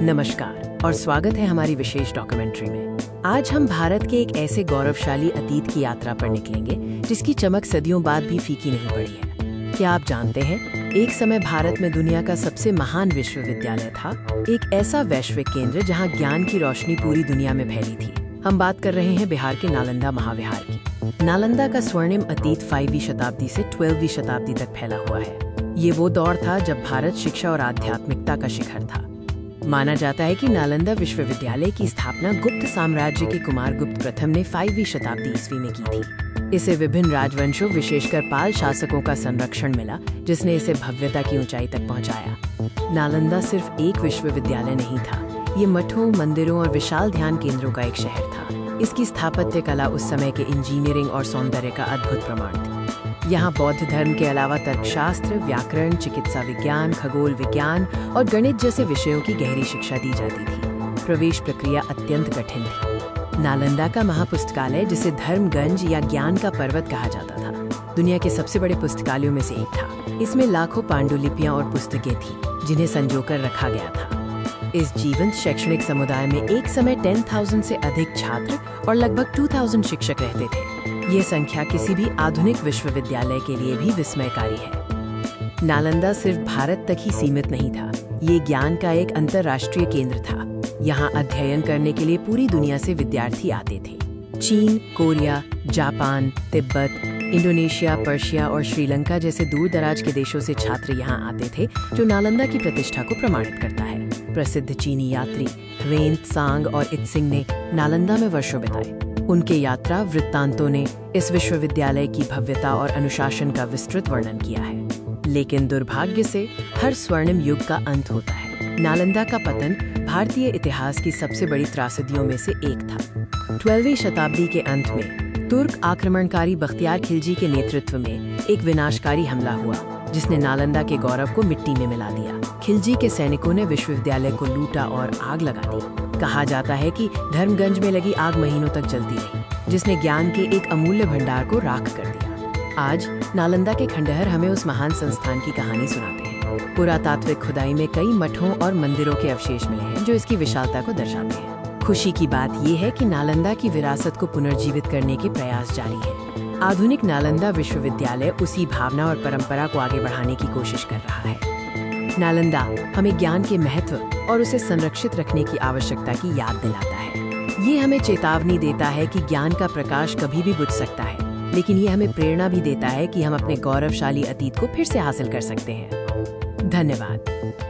नमस्कार और स्वागत है हमारी विशेष डॉक्यूमेंट्री में। आज हम भारत के एक ऐसे गौरवशाली अतीत की यात्रा पर निकलेंगे जिसकी चमक सदियों बाद भी फीकी नहीं पड़ी है। क्या आप जानते हैं, एक समय भारत में दुनिया का सबसे महान विश्वविद्यालय था, एक ऐसा वैश्विक केंद्र जहां ज्ञान की रोशनी पूरी दुनिया में फैली थी। हम बात कर रहे हैं बिहार के नालंदा महाविहार की। नालंदा का स्वर्णिम अतीत 5वीं शताब्दी से 12वीं शताब्दी तक फैला हुआ है। ये वो दौर था जब भारत शिक्षा और आध्यात्मिकता का शिखर था। माना जाता है कि नालंदा विश्वविद्यालय की स्थापना गुप्त साम्राज्य के कुमारगुप्त प्रथम ने 5वीं शताब्दी ईस्वी में की थी। इसे विभिन्न राजवंशों, विशेषकर पाल शासकों का संरक्षण मिला, जिसने इसे भव्यता की ऊंचाई तक पहुंचाया। नालंदा सिर्फ एक विश्वविद्यालय नहीं था, ये मठों, मंदिरों और विशाल ध्यान केंद्रों का एक शहर था। इसकी स्थापत्य कला उस समय के इंजीनियरिंग और सौंदर्य का अद्भुत प्रमाण थी। यहाँ बौद्ध धर्म के अलावा तर्कशास्त्र, व्याकरण, चिकित्सा विज्ञान, खगोल विज्ञान और गणित जैसे विषयों की गहरी शिक्षा दी जाती थी। प्रवेश प्रक्रिया अत्यंत कठिन थी। नालंदा का महापुस्तकालय, जिसे धर्मगंज या ज्ञान का पर्वत कहा जाता था, दुनिया के सबसे बड़े पुस्तकालयों में से एक था। इसमें लाखों पांडुलिपियां और पुस्तकें थीं, जिन्हें संजोकर रखा गया था। इस जीवंत शैक्षणिक समुदाय में एक समय 10,000 से अधिक छात्र और लगभग 2,000 शिक्षक रहते थे। ये संख्या किसी भी आधुनिक विश्वविद्यालय के लिए भी विस्मयकारी है। नालंदा सिर्फ भारत तक ही सीमित नहीं था, ये ज्ञान का एक अंतर्राष्ट्रीय केंद्र था। यहाँ अध्ययन करने के लिए पूरी दुनिया से विद्यार्थी आते थे। चीन, Korea, Japan, Tibet, Indonesia, Persia और श्रीलंका जैसे दूर दराज के देशों से छात्र यहाँ आते थे, जो नालंदा की प्रतिष्ठा को प्रमाणित करता है। प्रसिद्ध चीनी यात्री ह्वेन त्सांग और इत्सिंग ने नालंदा में वर्षों बिताए। उनके यात्रा वृत्तांतों ने इस विश्वविद्यालय की भव्यता और अनुशासन का विस्तृत वर्णन किया है। लेकिन दुर्भाग्य से हर स्वर्णिम युग का अंत होता है। नालंदा का पतन भारतीय इतिहास की सबसे बड़ी त्रासदियों में से एक था। 12वीं शताब्दी के अंत में तुर्क आक्रमणकारी बख्तियार खिलजी के नेतृत्व में एक विनाशकारी हमला हुआ, जिसने नालंदा के गौरव को मिट्टी में मिला दिया। खिलजी के सैनिकों ने विश्वविद्यालय को लूटा और आग लगा दी। कहा जाता है कि धर्मगंज में लगी आग महीनों तक जलती रही, जिसने ज्ञान के एक अमूल्य भंडार को राख कर दिया। आज नालंदा के खंडहर हमें उस महान संस्थान की कहानी सुनाते हैं। पुरातात्विक खुदाई में कई मठों और मंदिरों के अवशेष मिले हैं, जो इसकी विशालता को दर्शाते हैं। खुशी की बात यह है कि नालंदा की विरासत को पुनर्जीवित करने के प्रयास जारी है। आधुनिक नालंदा विश्वविद्यालय उसी भावना और परंपरा को आगे बढ़ाने की कोशिश कर रहा है। नालंदा हमें ज्ञान के महत्व और उसे संरक्षित रखने की आवश्यकता की याद दिलाता है। ये हमें चेतावनी देता है कि ज्ञान का प्रकाश कभी भी बुझ सकता है, लेकिन ये हमें प्रेरणा भी देता है कि हम अपने गौरवशाली अतीत को फिर से हासिल कर सकते हैं। धन्यवाद।